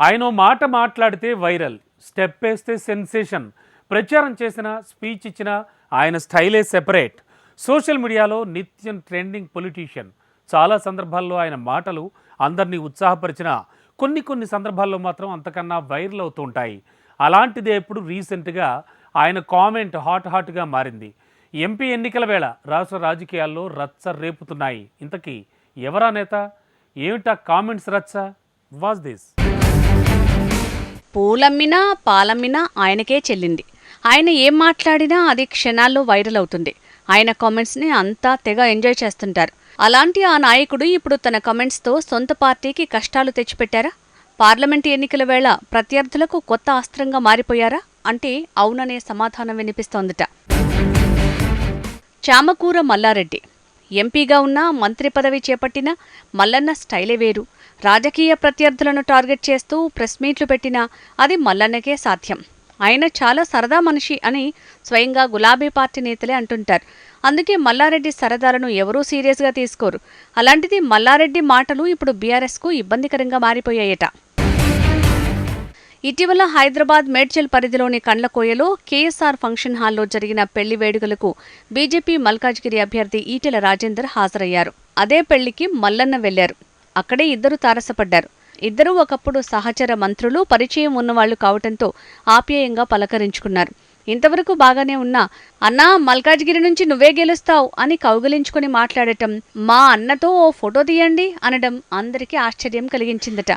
ఆయన మాట మాట్లాడితే వైరల్, స్టెప్ వేస్తే సెన్సేషన్. ప్రచారం చేసిన, స్పీచ్ ఇచ్చిన ఆయన స్టైలే సెపరేట్. సోషల్ మీడియాలో నిత్యం ట్రెండింగ్ పొలిటీషియన్. చాలా సందర్భాల్లో ఆయన మాటలు అందరినీ ఉత్సాహపరిచిన కొన్ని సందర్భాల్లో మాత్రం అంతకన్నా వైరల్ అవుతూ ఉంటాయి. అలాంటిదే ఇప్పుడు రీసెంట్గా ఆయన కామెంట్ హాట్గా మారింది. ఎంపీ ఎన్నికల వేళ రాష్ట్ర రాజకీయాల్లో రచ్చ రేపుతున్నాయి. ఇంతకీ ఎవరా నేత? ఏమిటా కామెంట్స్ రచ్చ? Was this? పూలమ్మినా పాలమ్మినా ఆయనకే చెల్లింది. ఆయన ఏం మాట్లాడినా అది క్షణాల్లో వైరల్ అవుతుంది. ఆయన కామెంట్స్ని అంతా తెగ ఎంజాయ్ చేస్తుంటారు. అలాంటి ఆ నాయకుడు ఇప్పుడు తన కామెంట్స్తో సొంత పార్టీకి కష్టాలు తెచ్చిపెట్టారా? పార్లమెంటు ఎన్నికల వేళ ప్రత్యర్థులకు కొత్త అస్త్రంగా మారిపోయారా అంటే అవుననే సమాధానం వినిపిస్తోందట. చామకూర మల్లారెడ్డి ఎంపీగా ఉన్నా, మంత్రి పదవి చేపట్టినా మల్లన్న స్టైలే వేరు. రాజకీయ ప్రత్యర్థులను టార్గెట్ చేస్తూ ప్రెస్ మీట్లు పెట్టినా అది మల్లన్నకే సాధ్యం. ఆయన చాలా సరదా మనిషి అని స్వయంగా గులాబీ పార్టీ నేతలే అంటుంటారు. అందుకే మల్లారెడ్డి సరదాలను ఎవరూ సీరియస్గా తీసుకోరు. అలాంటిది మల్లారెడ్డి మాటలు ఇప్పుడు బీఆర్ఎస్కు ఇబ్బందికరంగా మారిపోయాయట. ఇటీవల హైదరాబాద్ మేడ్చల్ పరిధిలోని కండ్లకోయలో కేఎస్ఆర్ ఫంక్షన్ హాల్లో జరిగిన పెళ్లి వేడుకలకు బీజేపీ మల్కాజ్గిరి అభ్యర్థి ఈటెల రాజేందర్ హాజరయ్యారు. అదే పెళ్లికి మల్లన్న వెళ్లారు. అక్కడే ఇద్దరు తారసపడ్డారు. ఇద్దరూ ఒకప్పుడు సహచర మంత్రులు, పరిచయం ఉన్నవాళ్లు కావటంతో ఆప్యాయంగా పలకరించుకున్నారు. ఇంతవరకు బాగానే ఉన్నా అన్నా మల్కాజ్గిరి నుంచి నువ్వే గెలుస్తావు అని కౌగిలించుకుని మాట్లాడటం, మా అన్నతో ఓ ఫోటో తీయండి అనడం అందరికీ ఆశ్చర్యం కలిగించిందట.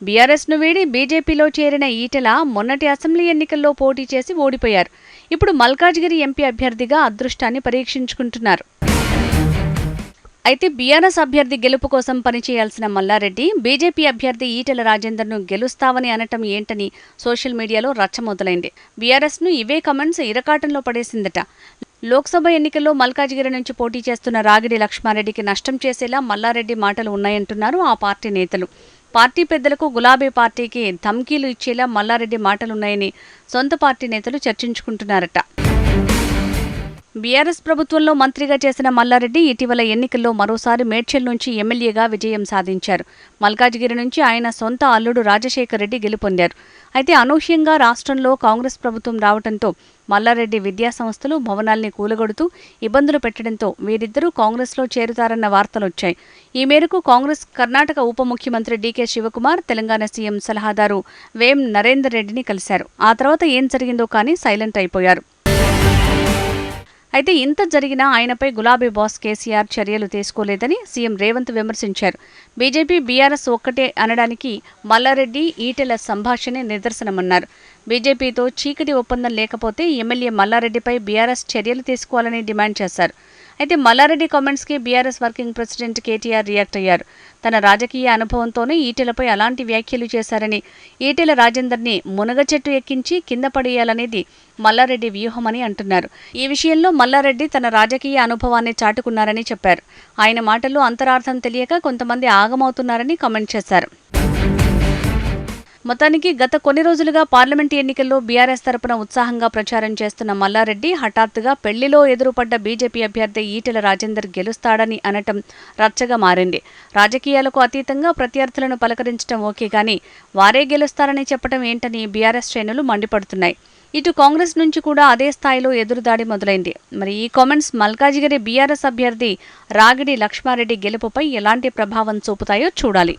బీఆర్ఎస్ను వీడి బీజేపీలో చేరిన ఈటెల మొన్నటి అసెంబ్లీ ఎన్నికల్లో పోటీ చేసి ఓడిపోయారు. ఇప్పుడు మల్కాజ్గిరి ఎంపీ అభ్యర్థిగా అదృష్టాన్ని పరీక్షించుకుంటున్నారు. అయితే బీఆర్ఎస్ అభ్యర్థి గెలుపు కోసం పనిచేయాల్సిన మల్లారెడ్డి బీజేపీ అభ్యర్థి ఈటెల రాజేందర్ను గెలుస్తావని అనటం ఏంటని సోషల్ మీడియాలో రచ్చ మొదలైంది. బీఆర్ఎస్ను ఇవే కమెంట్స్ ఇరకాటంలో పడేసిందట. లోక్సభ ఎన్నికల్లో మల్కాజ్గిరి నుంచి పోటీ చేస్తున్న రాగిడి లక్ష్మారెడ్డికి నష్టం చేసేలా మల్లారెడ్డి మాటలు ఉన్నాయంటున్నారు ఆ పార్టీ నేతలు. పార్టీ పెద్దలకు గులాబీ పార్టీకి ధమ్కీలు ఇచ్చేలా మల్లారెడ్డి మాటలున్నాయని సొంత పార్టీ నేతలు చర్చించుకుంటున్నారట. బీఆర్ఎస్ ప్రభుత్వంలో మంత్రిగా చేసిన మల్లారెడ్డి ఇటీవల ఎన్నికల్లో మరోసారి మేడ్చల్ నుంచి ఎమ్మెల్యేగా విజయం సాధించారు. మల్కాజ్గిరి నుంచి ఆయన సొంత అల్లుడు రాజశేఖర్ రెడ్డి గెలుపొందారు. అయితే అనూహ్యంగా రాష్ట్రంలో కాంగ్రెస్ ప్రభుత్వం రావడంతో మల్లారెడ్డి విద్యాసంస్థలు, భవనాల్ని కూలగొడుతూ ఇబ్బందులు పెట్టడంతో వీరిద్దరూ కాంగ్రెస్లో చేరుతారన్న వార్తలొచ్చాయి. ఈ మేరకు కాంగ్రెస్ కర్ణాటక ఉప ముఖ్యమంత్రి డీకే శివకుమార్, తెలంగాణ సీఎం సలహాదారు వేం నరేందర్ రెడ్డిని కలిశారు. ఆ తర్వాత ఏం జరిగిందో కానీ సైలెంట్ అయిపోయారు. అయితే ఇంత జరిగినా ఆయనపై గులాబీ బాస్ కేసీఆర్ చర్యలు తీసుకోలేదని సీఎం రేవంత్ విమర్శించారు. బీజేపీ, బీఆర్ఎస్ ఒక్కటే అనడానికి మల్లారెడ్డి, ఈటెల సంభాషణే నిదర్శనమన్నారు. బీజేపీతో చీకటి ఒప్పందం లేకపోతే ఎమ్మెల్యే మల్లారెడ్డిపై బీఆర్ఎస్ చర్యలు తీసుకోవాలని డిమాండ్ చేశారు. అయితే మల్లారెడ్డి కామెంట్స్కి BRS working president KTR react అయ్యారు. తన రాజకీయ అనుభవంతోనే ఈటెలపై అలాంటి వ్యాఖ్యలు చేశారని, ఈటెల రాజేందర్ని మునగ చెట్టు ఎక్కించి కింద పడేయాలనేది మల్లారెడ్డి వ్యూహమని అంటున్నారు. ఈ విషయంలో మల్లారెడ్డి తన రాజకీయ అనుభవాన్ని చాటుకున్నారని చెప్పారు. ఆయన మాటల్లో అంతరార్థం తెలియక కొంతమంది ఆగమవుతున్నారని కామెంట్ చేశారు. మొత్తానికి గత కొన్ని రోజులుగా పార్లమెంటు ఎన్నికల్లో బీఆర్ఎస్ తరపున ఉత్సాహంగా ప్రచారం చేస్తున్న మల్లారెడ్డి హఠాత్తుగా పెళ్లిలో ఎదురుపడ్డ బీజేపీ అభ్యర్థి ఈటెల రాజేందర్ గెలుస్తాడని అనటం రచ్చగా మారింది. రాజకీయాలకు అతీతంగా ప్రత్యర్థులను పలకరించడం ఓకే కానీ వారే గెలుస్తారని చెప్పడం ఏంటని బీఆర్ఎస్ శ్రేణులు మండిపడుతున్నాయి. ఇటు కాంగ్రెస్ నుంచి కూడా అదే స్థాయిలో ఎదురుదాడి మొదలైంది. మరి ఈ కామెంట్స్ మల్కాజ్గిరి బీఆర్ఎస్ అభ్యర్థి రాగిడి లక్ష్మారెడ్డి గెలుపుపై ఎలాంటి ప్రభావం చూపుతాయో చూడాలి.